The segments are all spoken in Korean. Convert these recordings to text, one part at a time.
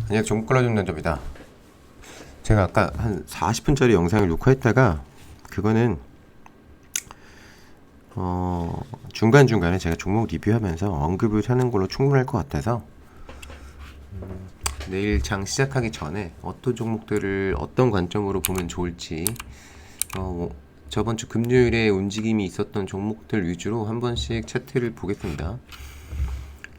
안녕, 종목 골라주는 남자입니다. 제가 아까 한 40분짜리 영상을 녹화했다가 그거는 중간중간에 제가 종목 리뷰하면서 언급을 하는 걸로 충분할 것 같아서 내일 장 시작하기 전에 어떤 종목들을 어떤 관점으로 보면 좋을지 저번 주 금요일에 움직임이 있었던 종목들 위주로 한 번씩 차트를 보겠습니다.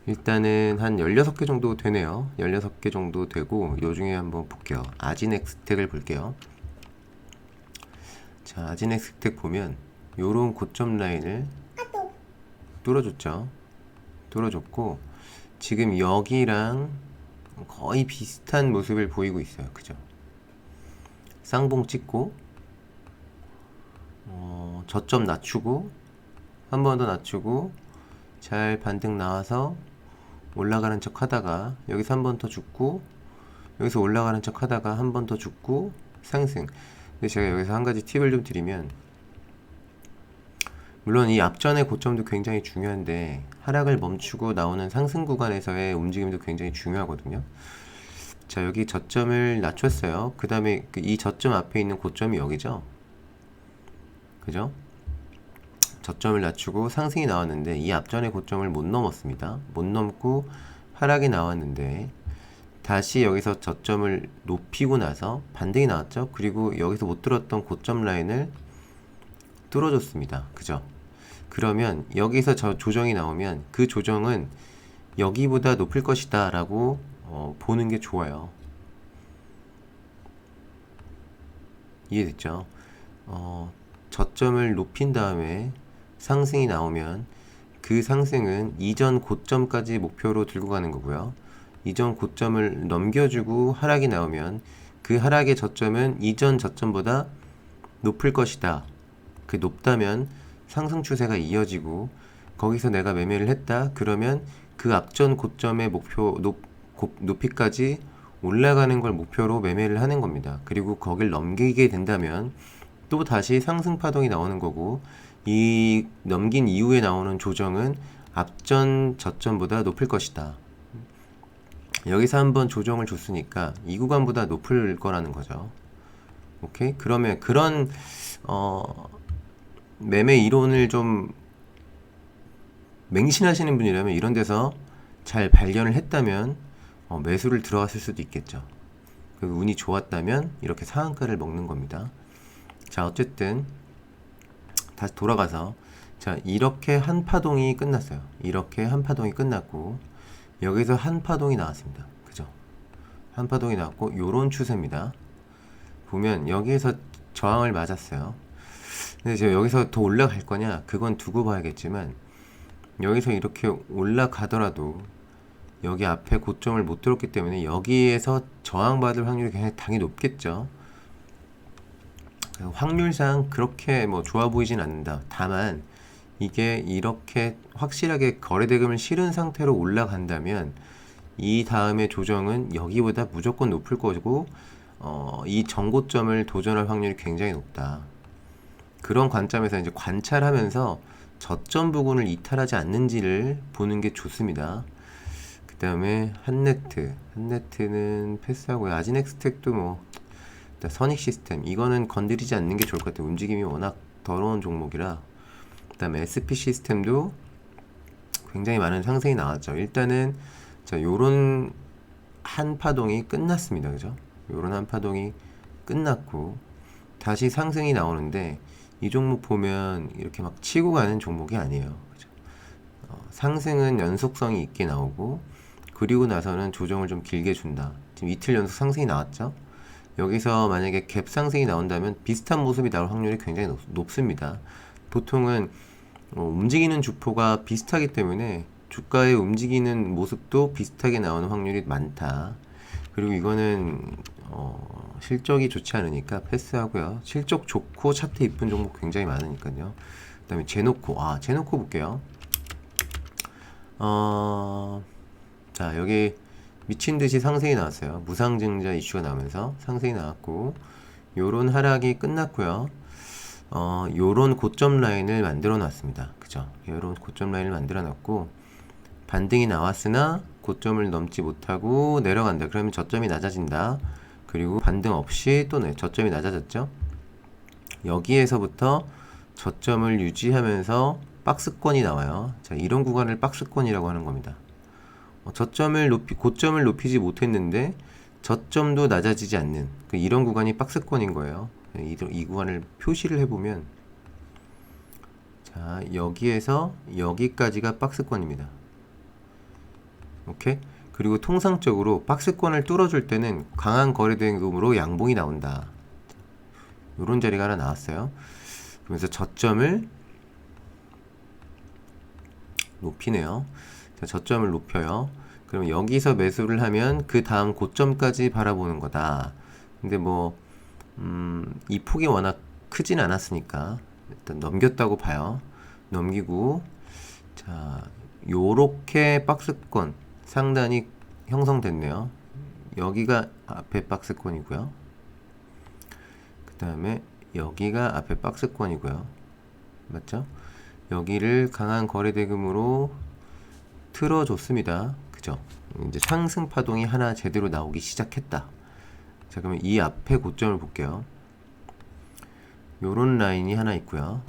일단은 한 16개 정도 되네요. 16개 정도 되고 요 중에 한번 볼게요. 아진엑스텍을 볼게요. 자, 아진엑스텍 보면 요런 고점 라인을 뚫어줬죠. 뚫어줬고 지금 여기랑 거의 비슷한 모습을 보이고 있어요. 그죠? 쌍봉 찍고 저점 낮추고 한 번 더 낮추고 잘 반등 나와서 올라가는 척 하다가 여기서 한 번 더 죽고 여기서 올라가는 척 하다가 한 번 더 죽고 상승. 근데 제가 여기서 한 가지 팁을 좀 드리면, 물론 이 앞전의 고점도 굉장히 중요한데 하락을 멈추고 나오는 상승 구간에서의 움직임도 굉장히 중요하거든요. 자, 여기 저점을 낮췄어요. 그 다음에 이 저점 앞에 있는 고점이 여기죠. 그죠? 저점을 낮추고 상승이 나왔는데 이 앞전의 고점을 못 넘었습니다. 못 넘고 하락이 나왔는데 다시 여기서 저점을 높이고 나서 반등이 나왔죠. 그리고 여기서 못 뚫었던 고점 라인을 뚫어줬습니다. 그죠? 그러면 여기서 저 조정이 나오면 그 조정은 여기보다 높을 것이다 라고 보는 게 좋아요. 이해됐죠? 저점을 높인 다음에 상승이 나오면 그 상승은 이전 고점까지 목표로 들고 가는 거고요. 이전 고점을 넘겨주고 하락이 나오면 그 하락의 저점은 이전 저점보다 높을 것이다. 그 높다면 상승 추세가 이어지고 거기서 내가 매매를 했다. 그러면 그 앞전 고점의 목표 높이까지 올라가는 걸 목표로 매매를 하는 겁니다. 그리고 거길 넘기게 된다면 또 다시 상승 파동이 나오는 거고 이 넘긴 이후에 나오는 조정은 앞전 저점보다 높을 것이다. 여기서 한번 조정을 줬으니까 이 구간보다 높을 거라는 거죠. 오케이? 그러면 그런 매매 이론을 좀 맹신하시는 분이라면 이런 데서 잘 발견을 했다면 매수를 들어갔을 수도 있겠죠. 운이 좋았다면 이렇게 상한가를 먹는 겁니다. 자, 어쨌든 다시 돌아가서 자, 이렇게 한 파동이 끝났어요. 이렇게 한 파동이 끝났고 여기서 한 파동이 나왔습니다. 그죠? 한 파동이 나왔고 요런 추세입니다. 보면 여기에서 저항을 맞았어요. 근데 제가 여기서 더 올라갈 거냐? 그건 두고 봐야겠지만 여기서 이렇게 올라가더라도 여기 앞에 고점을 못 들었기 때문에 여기에서 저항받을 확률이 굉장히 당연히 높겠죠. 확률상 그렇게 뭐 좋아 보이진 않는다. 다만 이게 이렇게 확실하게 거래대금을 실은 상태로 올라간다면 이 다음에 조정은 여기보다 무조건 높을 거고 이 전고점을 도전할 확률이 굉장히 높다. 그런 관점에서 이제 관찰하면서 저점 부근을 이탈하지 않는지를 보는 게 좋습니다. 그 다음에 한네트는 패스하고요. 아진엑스텍도 뭐 선익 시스템 이거는 건드리지 않는 게 좋을 것 같아요. 움직임이 워낙 더러운 종목이라. 그 다음에 SP 시스템도 굉장히 많은 상승이 나왔죠. 일단은 자, 요런 한 파동이 끝났습니다. 그죠? 요런 한 파동이 끝났고 다시 상승이 나오는데 이 종목 보면 이렇게 막 치고 가는 종목이 아니에요. 그죠? 상승은 연속성이 있게 나오고 그리고 나서는 조정을 좀 길게 준다. 지금 이틀 연속 상승이 나왔죠? 여기서 만약에 갭 상승이 나온다면 비슷한 모습이 나올 확률이 굉장히 높습니다. 보통은 움직이는 주포가 비슷하기 때문에 주가의 움직이는 모습도 비슷하게 나오는 확률이 많다. 그리고 이거는 실적이 좋지 않으니까 패스하고요. 실적 좋고 차트 이쁜 종목 굉장히 많으니까요. 그 다음에 제노코 볼게요. 자, 여기 미친듯이 상승이 나왔어요. 무상증자 이슈가 나오면서 상승이 나왔고 요런 하락이 끝났고요. 요런 고점 라인을 만들어 놨습니다. 그죠? 요런 고점 라인을 만들어 놨고 반등이 나왔으나 고점을 넘지 못하고 내려간다. 그러면 저점이 낮아진다. 그리고 반등 없이 또 저점이 낮아졌죠. 여기에서부터 저점을 유지하면서 박스권이 나와요. 자, 이런 구간을 박스권이라고 하는 겁니다. 고점을 높이지 못했는데 저점도 낮아지지 않는 이런 구간이 박스권인 거예요. 이 구간을 표시를 해보면, 자, 여기에서 여기까지가 박스권입니다. 오케이? 그리고 통상적으로 박스권을 뚫어줄 때는 강한 거래대금으로 양봉이 나온다. 요런 자리가 하나 나왔어요. 그러면서 저점을 높이네요. 자, 저점을 높여요. 그러면 여기서 매수를 하면 그 다음 고점까지 바라보는 거다. 근데 이 폭이 워낙 크진 않았으니까 일단 넘겼다고 봐요. 넘기고, 자, 요렇게 박스권 상단이 형성됐네요. 여기가 앞에 박스권이고요. 그 다음에 여기가 앞에 박스권이고요. 맞죠? 여기를 강한 거래대금으로 틀어줬습니다. 그죠? 이제 상승 파동이 하나 제대로 나오기 시작했다. 자, 그러면 이 앞에 고점을 볼게요. 요런 라인이 하나 있고요.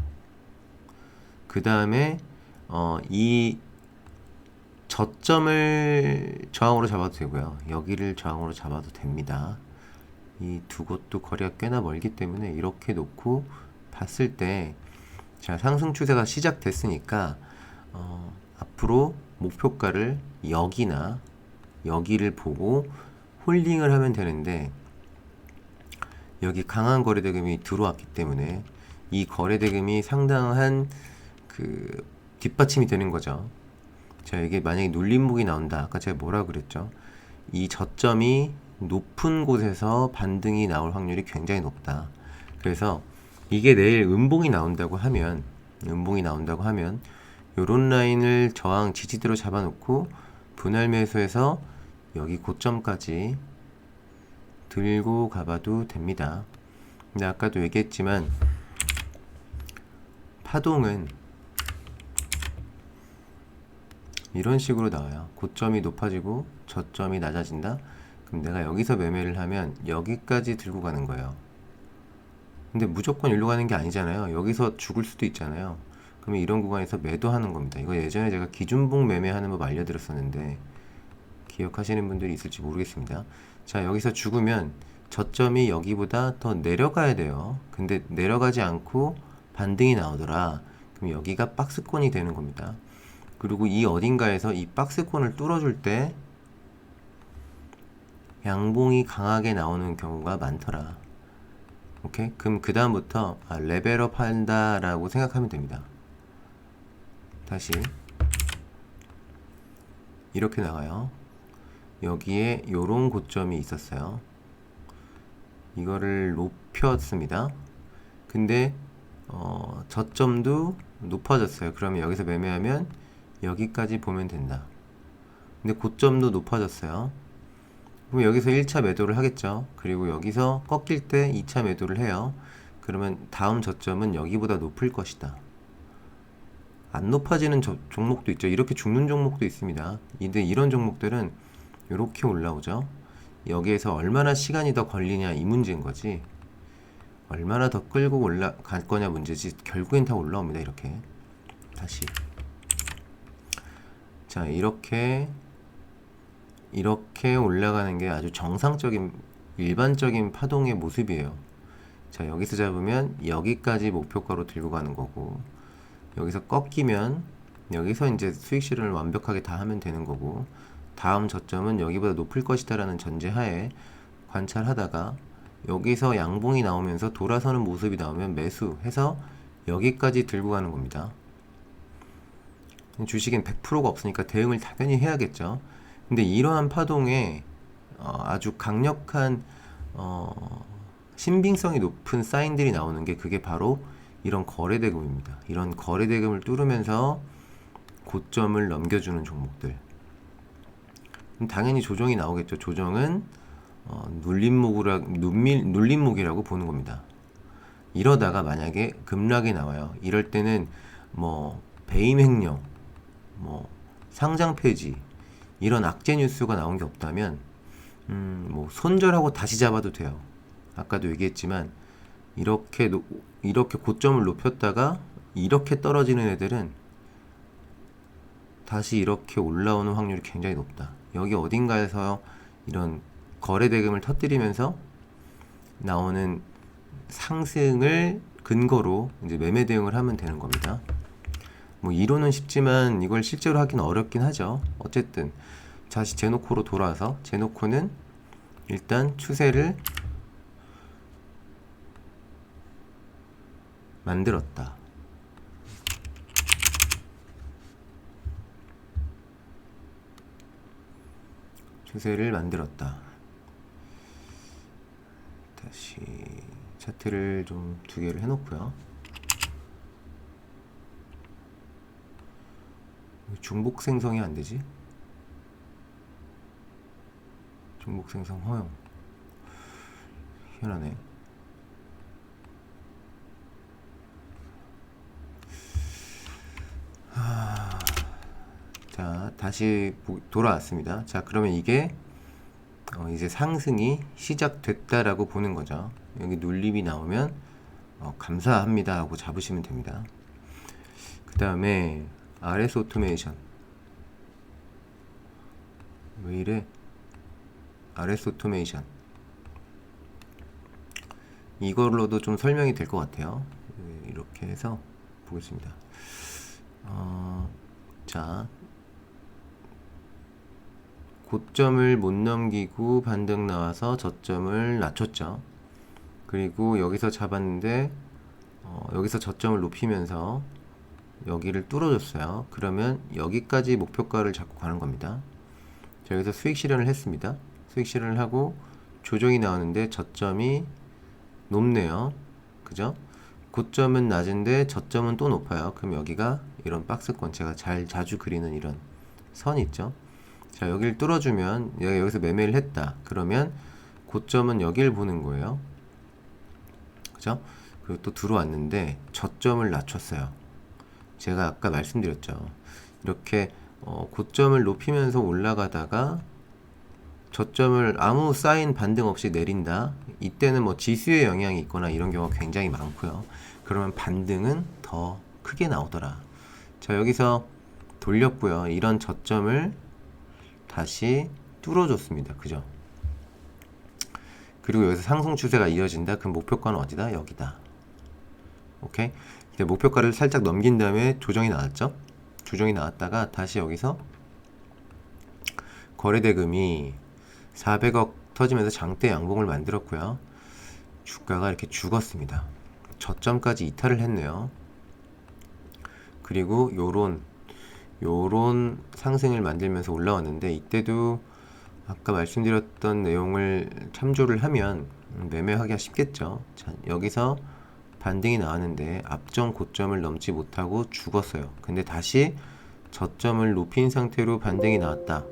그 다음에 이 저점을 저항으로 잡아도 되고요. 여기를 저항으로 잡아도 됩니다. 이 두 곳도 거리가 꽤나 멀기 때문에 이렇게 놓고 봤을 때, 자, 상승 추세가 시작됐으니까 앞으로 목표가를 여기나 여기를 보고 홀딩을 하면 되는데, 여기 강한 거래대금이 들어왔기 때문에 이 거래대금이 상당한 그 뒷받침이 되는 거죠. 자, 이게 만약에 눌림목이 나온다. 아까 제가 뭐라 그랬죠? 이 저점이 높은 곳에서 반등이 나올 확률이 굉장히 높다. 그래서 이게 내일 음봉이 나온다고 하면 요런 라인을 저항 지지대로 잡아놓고 분할 매수해서 여기 고점까지 들고 가봐도 됩니다. 근데 아까도 얘기했지만 파동은 이런 식으로 나와요. 고점이 높아지고 저점이 낮아진다. 그럼 내가 여기서 매매를 하면 여기까지 들고 가는 거예요. 근데 무조건 일로 가는 게 아니잖아요. 여기서 죽을 수도 있잖아요. 그러면 이런 구간에서 매도하는 겁니다. 이거 예전에 제가 기준봉 매매하는 법 알려드렸었는데 기억하시는 분들이 있을지 모르겠습니다. 자, 여기서 죽으면 저점이 여기보다 더 내려가야 돼요. 근데 내려가지 않고 반등이 나오더라. 그럼 여기가 박스권이 되는 겁니다. 그리고 이 어딘가에서 이 박스권을 뚫어줄 때 양봉이 강하게 나오는 경우가 많더라. 오케이? 그럼 그 다음부터 레벨업 한다라고 생각하면 됩니다. 다시 이렇게 나가요. 여기에 요런 고점이 있었어요. 이거를 높였습니다. 근데 저점도 높아졌어요. 그러면 여기서 매매하면 여기까지 보면 된다. 근데 고점도 높아졌어요. 그럼 여기서 1차 매도를 하겠죠. 그리고 여기서 꺾일 때 2차 매도를 해요. 그러면 다음 저점은 여기보다 높을 것이다. 안 높아지는 종목도 있죠. 이렇게 죽는 종목도 있습니다. 근데 이런 종목들은 이렇게 올라오죠. 여기에서 얼마나 시간이 더 걸리냐 이 문제인 거지, 얼마나 더 끌고 올라갈 거냐 문제지. 결국엔 다 올라옵니다. 이렇게 다시. 자, 이렇게 올라가는 게 아주 정상적인 일반적인 파동의 모습이에요. 자, 여기서 잡으면 여기까지 목표가로 들고 가는 거고, 여기서 꺾이면 여기서 이제 수익 실현을 완벽하게 다 하면 되는 거고, 다음 저점은 여기보다 높을 것이다 라는 전제하에 관찰하다가 여기서 양봉이 나오면서 돌아서는 모습이 나오면 매수해서 여기까지 들고 가는 겁니다. 주식엔 100%가 없으니까 대응을 당연히 해야겠죠. 근데 이러한 파동에 아주 강력한 신빙성이 높은 사인들이 나오는 게 그게 바로 이런 거래대금입니다. 이런 거래대금을 뚫으면서 고점을 넘겨주는 종목들. 당연히 조정이 나오겠죠. 조정은 눌림목이라고 보는 겁니다. 이러다가 만약에 급락이 나와요. 이럴 때는 배임 횡령, 상장 폐지, 이런 악재 뉴스가 나온 게 없다면 뭐 손절하고 다시 잡아도 돼요. 아까도 얘기했지만 이렇게 고점을 높였다가 이렇게 떨어지는 애들은 다시 이렇게 올라오는 확률이 굉장히 높다. 여기 어딘가에서 이런 거래 대금을 터뜨리면서 나오는 상승을 근거로 이제 매매 대응을 하면 되는 겁니다. 뭐 이론은 쉽지만 이걸 실제로 하기는 어렵긴 하죠. 어쨌든 다시 제노코로 돌아와서 제노코는 일단 추세를 만들었다. 추세를 만들었다. 다시 차트를 좀 두 개를 해놓고요. 중복 생성이 안 되지? 중복 생성 허용. 희한하네. 자, 다시 돌아왔습니다. 자, 그러면 이게 이제 상승이 시작됐다라고 보는 거죠. 여기 눌림이 나오면 감사합니다 하고 잡으시면 됩니다. 그 다음에 RS 오토메이션. 왜 이래? RS 오토메이션. 이걸로도 좀 설명이 될 것 같아요. 이렇게 해서 보겠습니다. 자, 고점을 못 넘기고 반등 나와서 저점을 낮췄죠. 그리고 여기서 잡았는데 여기서 저점을 높이면서 여기를 뚫어줬어요. 그러면 여기까지 목표가를 잡고 가는 겁니다. 자, 여기서 수익 실현을 했습니다. 수익 실현을 하고 조정이 나오는데 저점이 높네요. 그죠? 고점은 낮은데 저점은 또 높아요. 그럼 여기가 이런 박스권, 제가 자주 그리는 이런 선 있죠. 자, 여기를 뚫어주면 여기서 매매를 했다. 그러면 고점은 여기를 보는 거예요. 그죠? 그리고 또 들어왔는데 저점을 낮췄어요. 제가 아까 말씀드렸죠. 이렇게 고점을 높이면서 올라가다가 저점을 아무 사인 반등 없이 내린다. 이때는 뭐 지수의 영향이 있거나 이런 경우가 굉장히 많고요. 그러면 반등은 더 크게 나오더라. 자, 여기서 돌렸고요. 이런 저점을 다시 뚫어줬습니다. 그죠? 그리고 여기서 상승 추세가 이어진다. 그럼 목표가는 어디다? 여기다. 오케이? 근데 목표가를 살짝 넘긴 다음에 조정이 나왔죠? 조정이 나왔다가 다시 여기서 거래대금이 400억 터지면서 장대 양봉을 만들었고요. 주가가 이렇게 죽었습니다. 저점까지 이탈을 했네요. 그리고 요런 상승을 만들면서 올라왔는데, 이때도 아까 말씀드렸던 내용을 참조를 하면 매매하기가 쉽겠죠. 자, 여기서 반등이 나왔는데 앞전 고점을 넘지 못하고 죽었어요. 근데 다시 저점을 높인 상태로 반등이 나왔다.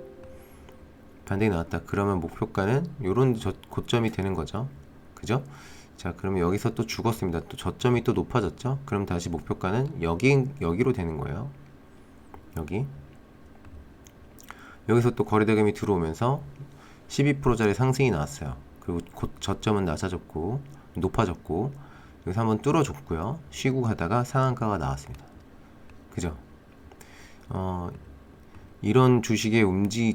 그러면 목표가는 요런 고점이 되는 거죠. 그죠? 자, 그러면 여기서 또 죽었습니다. 또 저점이 또 높아졌죠. 그럼 다시 목표가는 여기로 되는 거예요. 여기서 또 거래대금이 들어오면서 12%짜리 상승이 나왔어요. 그리고 저점은 높아졌고 여기서 한번 뚫어줬고요. 쉬고 가다가 상한가가 나왔습니다. 그죠? 이런 주식의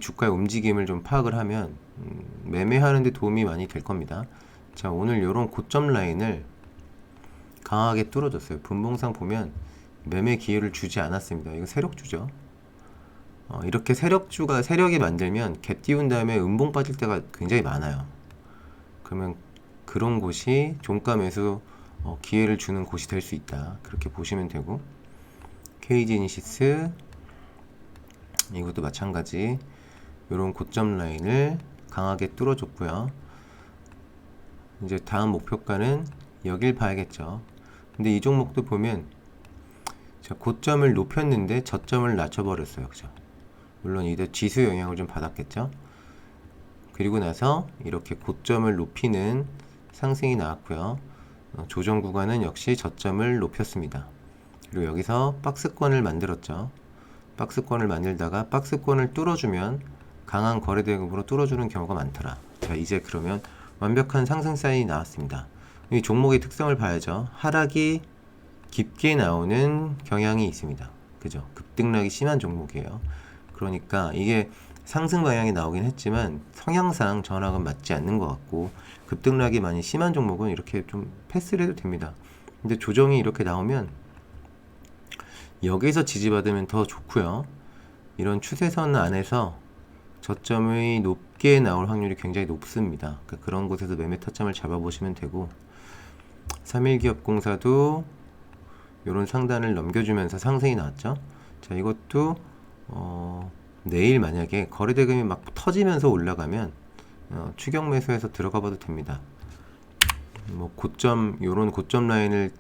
주가의 움직임을 좀 파악을 하면 매매하는 데 도움이 많이 될 겁니다. 자, 오늘 이런 고점 라인을 강하게 뚫어줬어요. 분봉상 보면 매매 기회를 주지 않았습니다. 이거 세력주죠. 이렇게 세력이 만들면 갭 띄운 다음에 음봉 빠질 때가 굉장히 많아요. 그러면 그런 곳이 종가 매수 기회를 주는 곳이 될 수 있다. 그렇게 보시면 되고, KG제니시스 이것도 마찬가지 이런 고점 라인을 강하게 뚫어줬고요. 이제 다음 목표가는 여길 봐야겠죠. 근데 이 종목도 보면 고점을 높였는데 저점을 낮춰버렸어요. 그죠? 물론 이때 지수 영향을 좀 받았겠죠. 그리고 나서 이렇게 고점을 높이는 상승이 나왔고요. 조정 구간은 역시 저점을 높였습니다. 그리고 여기서 박스권을 만들었죠. 박스권을 만들다가 박스권을 뚫어주면 강한 거래대금으로 뚫어주는 경우가 많더라. 자, 이제 그러면 완벽한 상승 사인이 나왔습니다. 이 종목의 특성을 봐야죠. 하락이 깊게 나오는 경향이 있습니다. 그죠? 급등락이 심한 종목이에요. 그러니까 이게 상승 방향이 나오긴 했지만 성향상 전학은 맞지 않는 것 같고, 급등락이 많이 심한 종목은 이렇게 좀 패스를 해도 됩니다. 근데 조정이 이렇게 나오면 여기서 지지받으면 더 좋고요. 이런 추세선 안에서 저점이 높게 나올 확률이 굉장히 높습니다. 그러니까 그런 곳에서 매매 타점을 잡아보시면 되고, 3일기업공사도 이런 상단을 넘겨주면서 상승이 나왔죠. 자, 이것도 내일 만약에 거래대금이 막 터지면서 올라가면 추격 매수해서 들어가 봐도 됩니다. 뭐 고점, 요런 고점 라인을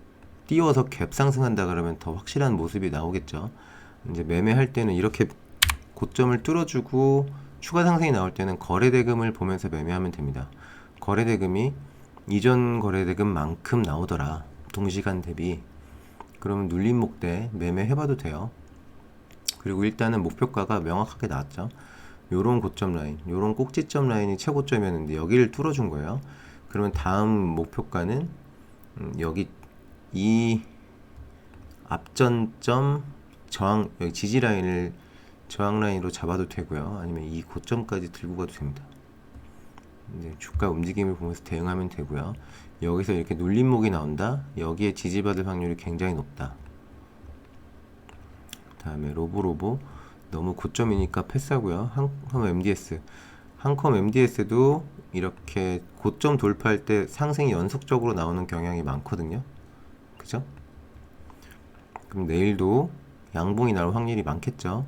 띄워서 갭 상승한다 그러면 더 확실한 모습이 나오겠죠. 이제 매매할 때는 이렇게 고점을 뚫어주고 추가 상승이 나올 때는 거래대금을 보면서 매매하면 됩니다. 거래대금이 이전 거래대금만큼 나오더라, 동시간 대비. 그러면 눌림목 때 매매해봐도 돼요. 그리고 일단은 목표가가 명확하게 나왔죠. 요런 고점 라인, 요런 꼭지점 라인이 최고점이었는데 여기를 뚫어준 거예요. 그러면 다음 목표가는 여기 이 앞전점 저항, 여기 지지 라인을 저항 라인으로 잡아도 되고요. 아니면 이 고점까지 들고 가도 됩니다. 이제 주가 움직임을 보면서 대응하면 되고요. 여기서 이렇게 눌림목이 나온다. 여기에 지지받을 확률이 굉장히 높다. 다음에 로보로보 너무 고점이니까 패스하고요. 한컴 MDS, 한컴 MDS도 이렇게 고점 돌파할 때 상승이 연속적으로 나오는 경향이 많거든요. 그죠? 그럼 내일도 양봉이 나올 확률이 많겠죠.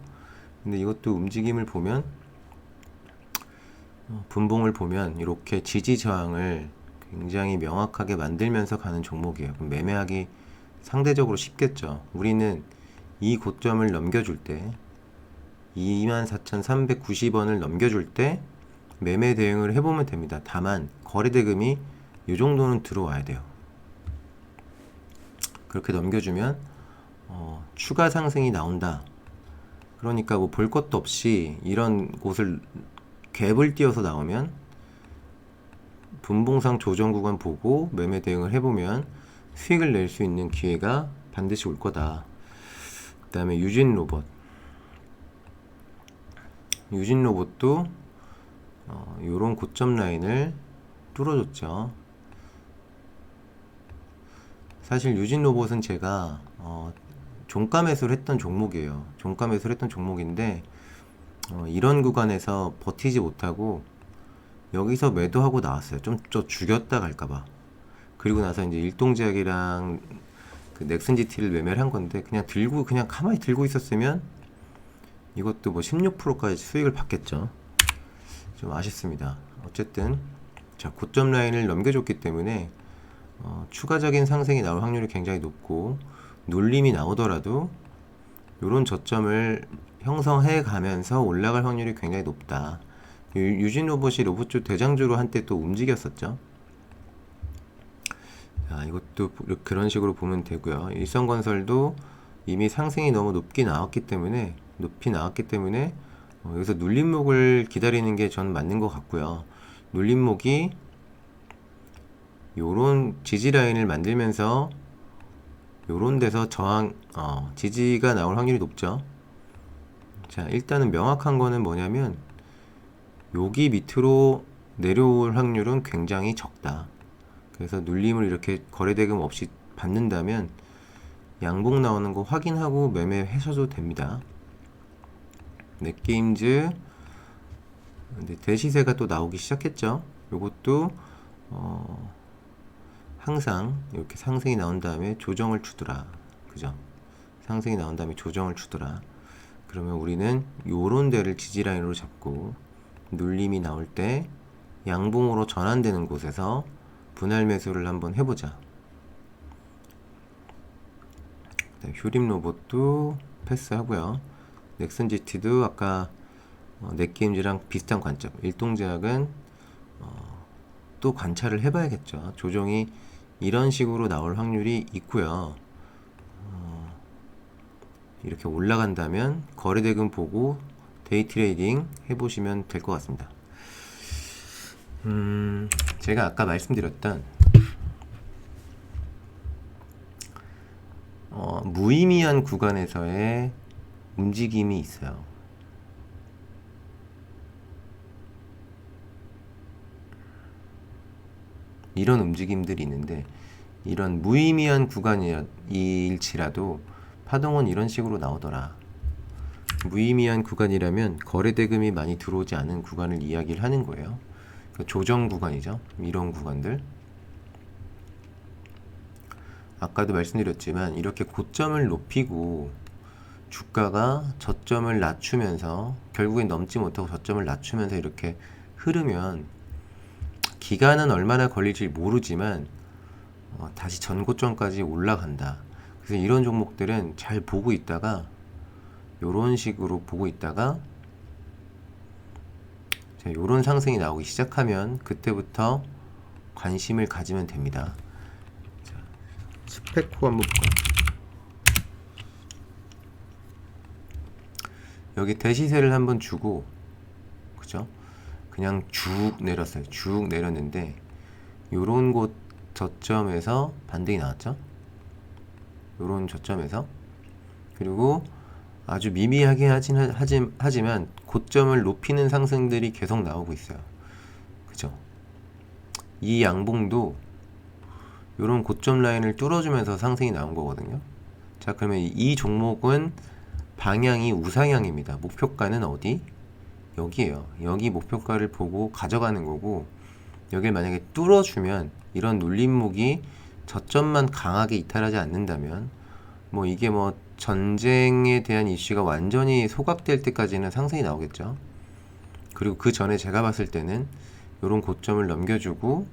근데 이것도 움직임을 보면, 분봉을 보면 이렇게 지지 저항을 굉장히 명확하게 만들면서 가는 종목이에요. 그럼 매매하기 상대적으로 쉽겠죠. 우리는 이 고점을 넘겨줄 때, 24,390원을 넘겨줄 때 매매 대응을 해보면 됩니다. 다만 거래대금이 이 정도는 들어와야 돼요. 그렇게 넘겨주면 추가 상승이 나온다. 그러니까 뭐 볼 것도 없이 이런 곳을 갭을 띄워서 나오면 분봉상 조정 구간 보고 매매 대응을 해보면 수익을 낼 수 있는 기회가 반드시 올 거다. 그 다음에 유진로봇, 유진로봇도 요런 고점 라인을 뚫어줬죠. 사실 유진로봇은 제가 종가 매수를 했던 종목이에요. 종가 매수를 했던 종목인데 이런 구간에서 버티지 못하고 여기서 매도하고 나왔어요. 좀 죽였다 갈까봐. 그리고 나서 이제 일동제약이랑 그 넥슨 GT를 매매를 한 건데, 그냥 가만히 들고 있었으면 이것도 뭐 16%까지 수익을 받겠죠. 좀 아쉽습니다. 어쨌든 자, 고점 라인을 넘겨줬기 때문에 추가적인 상승이 나올 확률이 굉장히 높고, 눌림이 나오더라도 이런 저점을 형성해 가면서 올라갈 확률이 굉장히 높다. 유진로봇이 로봇주 대장주로 한때 또 움직였었죠. 자, 이것도 그런 식으로 보면 되고요. 일성건설도 이미 상승이 너무 높이 나왔기 때문에 여기서 눌림목을 기다리는 게 전 맞는 것 같고요. 눌림목이 요런 지지 라인을 만들면서 요런 데서 저항, 지지가 나올 확률이 높죠. 자, 일단은 명확한 거는 뭐냐면 여기 밑으로 내려올 확률은 굉장히 적다. 그래서 눌림을 이렇게 거래대금 없이 받는다면 양봉 나오는 거 확인하고 매매하셔도 됩니다. 넷게임즈, 근데 대시세가 또 나오기 시작했죠. 요것도 항상 이렇게 상승이 나온 다음에 조정을 주더라. 그죠? 상승이 나온 다음에 조정을 주더라. 그러면 우리는 요런 데를 지지라인으로 잡고 눌림이 나올 때 양봉으로 전환되는 곳에서 분할 매수를 한번 해보자. 휴림로봇도 패스하고요. 넥슨GT도 아까 넷게임즈랑 비슷한 관점. 일동제약은 또 관찰을 해봐야겠죠. 조정이 이런 식으로 나올 확률이 있고요. 이렇게 올라간다면 거래대금 보고 데이 트레이딩 해보시면 될 것 같습니다. 제가 아까 말씀드렸던 무의미한 구간에서의 움직임이 있어요. 이런 움직임들이 있는데, 이런 무의미한 구간일지라도 파동은 이런 식으로 나오더라. 무의미한 구간이라면 거래 대금이 많이 들어오지 않은 구간을 이야기를 하는 거예요. 그러니까 조정 구간이죠. 이런 구간들. 아까도 말씀드렸지만 이렇게 고점을 높이고 주가가 저점을 낮추면서 결국엔 넘지 못하고 저점을 낮추면서 이렇게 흐르면 기간은 얼마나 걸릴지 모르지만 다시 전고점까지 올라간다. 그래서 이런 종목들은 잘 보고 있다가 요런 식으로 보고 있다가 요런 상승이 나오기 시작하면 그때부터 관심을 가지면 됩니다. 자, 스펙코 한번 볼까요? 여기 대시세를 한번 주고, 그죠? 그냥 쭉 내렸어요. 쭉 내렸는데 요런 곳 저점에서 반등이 나왔죠. 요런 저점에서. 그리고 아주 미미하게 하지만 고점을 높이는 상승들이 계속 나오고 있어요. 그죠? 이 양봉도 요런 고점 라인을 뚫어주면서 상승이 나온 거거든요. 자, 그러면 이 종목은 방향이 우상향입니다. 목표가는 어디? 여기에요. 여기 목표가를 보고 가져가는 거고, 여길 만약에 뚫어주면 이런 눌림목이 저점만 강하게 이탈하지 않는다면 뭐 이게 뭐 전쟁에 대한 이슈가 완전히 소각될 때까지는 상승이 나오겠죠. 그리고 그 전에 제가 봤을 때는 이런 고점을 넘겨주고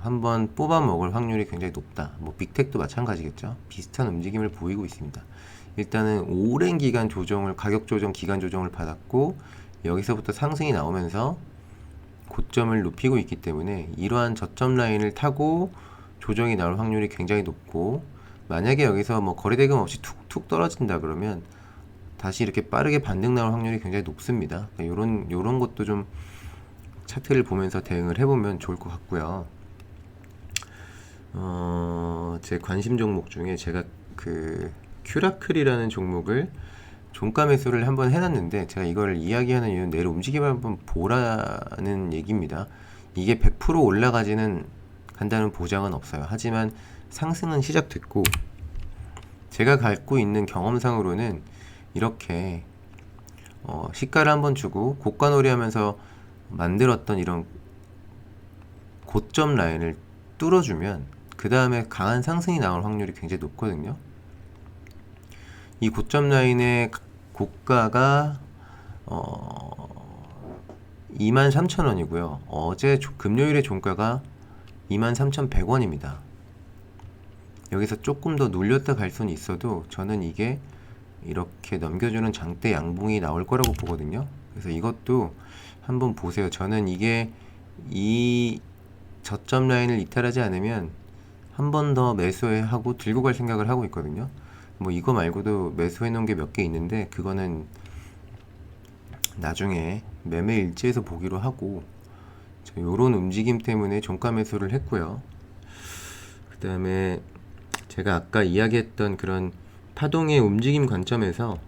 한번 뽑아 먹을 확률이 굉장히 높다. 뭐 빅텍도 마찬가지겠죠. 비슷한 움직임을 보이고 있습니다. 일단은 오랜 기간 조정을, 가격 조정, 기간 조정을 받았고 여기서부터 상승이 나오면서 고점을 높이고 있기 때문에 이러한 저점 라인을 타고 조정이 나올 확률이 굉장히 높고, 만약에 여기서 뭐 거래대금 없이 툭툭 떨어진다 그러면 다시 이렇게 빠르게 반등 나올 확률이 굉장히 높습니다. 요런 것도 좀 차트를 보면서 대응을 해보면 좋을 것 같고요. 제 관심 종목 중에 제가 그 큐라클이라는 종목을 종가 매수를 한번 해놨는데, 제가 이걸 이야기하는 이유는 내일 움직임을 한번 보라는 얘기입니다. 이게 100% 올라가지는 간다는 보장은 없어요. 하지만 상승은 시작됐고, 제가 갖고 있는 경험상으로는 이렇게 시가를 한번 주고 고가놀이 하면서 만들었던 이런 고점 라인을 뚫어주면 그 다음에 강한 상승이 나올 확률이 굉장히 높거든요. 이 고점 라인의 고가가 23,000원이고요. 어제 금요일의 종가가 23,100원입니다. 여기서 조금 더 눌렸다 갈 수는 있어도 저는 이게 이렇게 넘겨주는 장대 양봉이 나올 거라고 보거든요. 그래서 이것도 한번 보세요. 저는 이게 이 저점 라인을 이탈하지 않으면 한 번 더 매수하고 들고 갈 생각을 하고 있거든요. 뭐 이거 말고도 매수해 놓은 게 몇 개 있는데 그거는 나중에 매매 일지에서 보기로 하고, 요런 움직임 때문에 종가 매수를 했고요. 그 다음에 제가 아까 이야기했던 그런 파동의 움직임 관점에서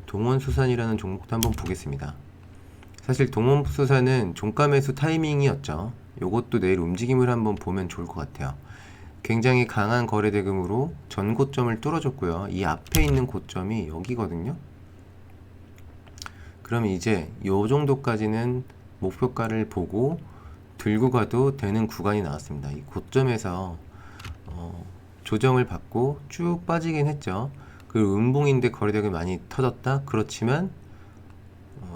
동원수산이라는 종목도 한번 보겠습니다. 사실 동원수산은 종가 매수 타이밍이었죠. 요것도 내일 움직임을 한번 보면 좋을 것 같아요. 굉장히 강한 거래 대금으로 전 고점을 뚫어줬고요. 이 앞에 있는 고점이 여기거든요. 그럼 이제 요 정도까지는 목표가를 보고 들고 가도 되는 구간이 나왔습니다. 이 고점에서 조정을 받고 쭉 빠지긴 했죠. 그리고 음봉인데 거래대금이 많이 터졌다? 그렇지만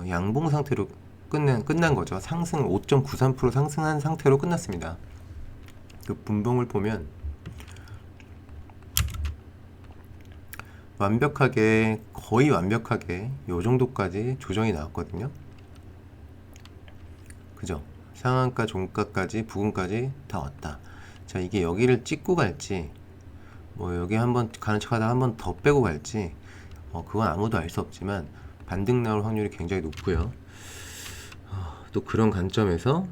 양봉 상태로 끝난 거죠. 상승 5.93% 상승한 상태로 끝났습니다. 그 분봉을 보면 완벽하게, 거의 완벽하게 요 정도까지 조정이 나왔거든요. 그죠? 상한가, 종가까지, 부근까지 다 왔다. 자, 이게 여기를 찍고 갈지, 뭐 여기 한번 가는 척하다가 한번 더 빼고 갈지, 그건 아무도 알 수 없지만 반등 나올 확률이 굉장히 높고요. 또 그런 관점에서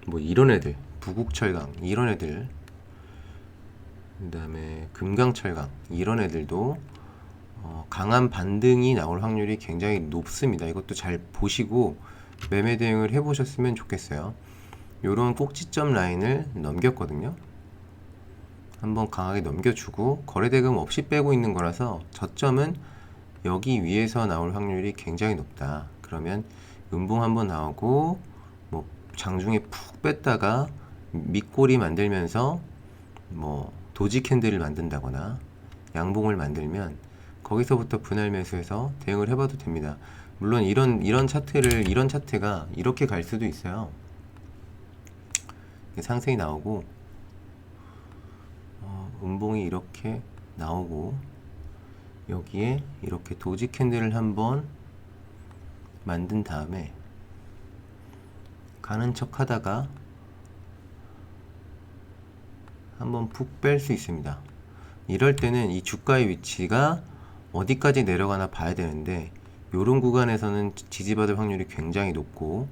뭐 이런 애들, 부국철강 이런 애들, 그 다음에 금강철강 이런 애들도 강한 반등이 나올 확률이 굉장히 높습니다. 이것도 잘 보시고 매매 대응을 해보셨으면 좋겠어요. 요런 꼭지점 라인을 넘겼거든요. 한번 강하게 넘겨주고 거래대금 없이 빼고 있는 거라서 저점은 여기 위에서 나올 확률이 굉장히 높다. 그러면 음봉 한번 나오고 뭐 장중에 푹 뺐다가 밑꼬리 만들면서 뭐 도지 캔들을 만든다거나 양봉을 만들면 거기서부터 분할 매수해서 대응을 해봐도 됩니다. 물론 이런 차트가 이렇게 갈 수도 있어요. 상승이 나오고 음봉이 이렇게 나오고 여기에 이렇게 도지 캔들을 한번 만든 다음에 가는 척 하다가 한번 푹 뺄 수 있습니다. 이럴 때는 이 주가의 위치가 어디까지 내려가나 봐야 되는데 요런 구간에서는 지지받을 확률이 굉장히 높고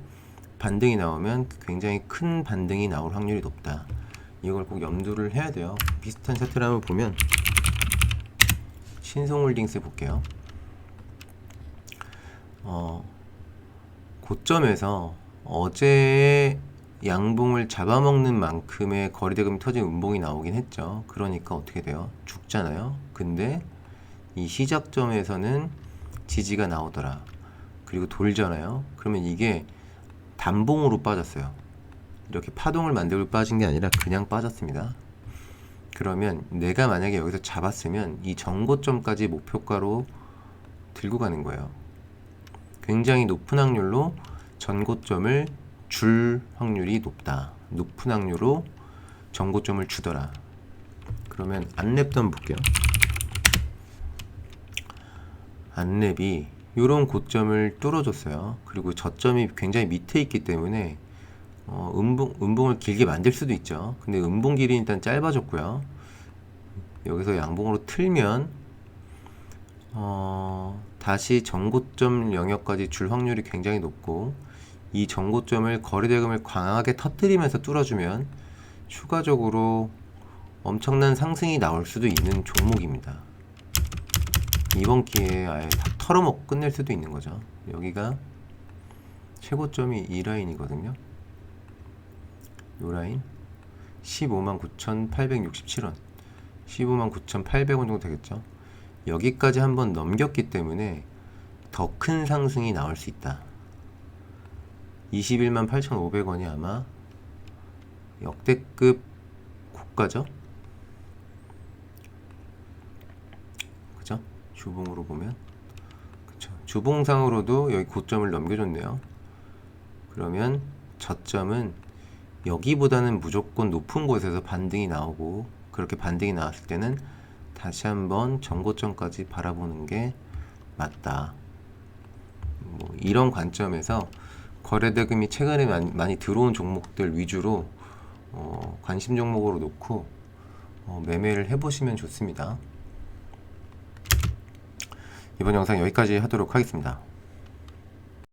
반등이 나오면 굉장히 큰 반등이 나올 확률이 높다. 이걸 꼭 염두를 해야 돼요. 비슷한 차트를 한번 보면 신성홀딩스 볼게요. 고점에서 어제 양봉을 잡아먹는 만큼의 거래대금이 터진 음봉이 나오긴 했죠. 그러니까 어떻게 돼요? 죽잖아요. 근데 이 시작점에서는 지지가 나오더라. 그리고 돌잖아요. 그러면 이게 단봉으로 빠졌어요. 이렇게 파동을 만들고 빠진 게 아니라 그냥 빠졌습니다. 그러면 내가 만약에 여기서 잡았으면 이 전고점까지 목표가로 들고 가는 거예요. 굉장히 높은 확률로 전고점을 줄 확률이 높다. 높은 확률로 전고점을 주더라. 그러면 안랩도 한번 볼게요. 안랩이 이런 고점을 뚫어줬어요. 그리고 저점이 굉장히 밑에 있기 때문에 음봉을 길게 만들 수도 있죠. 근데 음봉 길이 일단 짧아졌고요. 여기서 양봉으로 틀면 다시 전고점 영역까지 줄 확률이 굉장히 높고 이 전고점을 거래대금을 강하게 터뜨리면서 뚫어주면 추가적으로 엄청난 상승이 나올 수도 있는 종목입니다. 이번 기회에 아예 다 털어먹고 끝낼 수도 있는 거죠. 여기가 최고점이 이 라인이거든요. 요 라인 159,867원 159,800원 정도 되겠죠. 여기까지 한번 넘겼기 때문에 더 큰 상승이 나올 수 있다. 218,500원이 아마 역대급 고가죠. 그죠? 주봉으로 보면 그쵸? 주봉상으로도 여기 고점을 넘겨줬네요. 그러면 저점은 여기보다는 무조건 높은 곳에서 반등이 나오고, 그렇게 반등이 나왔을 때는 다시 한번 전고점까지 바라보는 게 맞다. 뭐 이런 관점에서 거래대금이 최근에 많이 들어온 종목들 위주로 관심 종목으로 놓고 매매를 해보시면 좋습니다. 이번 영상 여기까지 하도록 하겠습니다.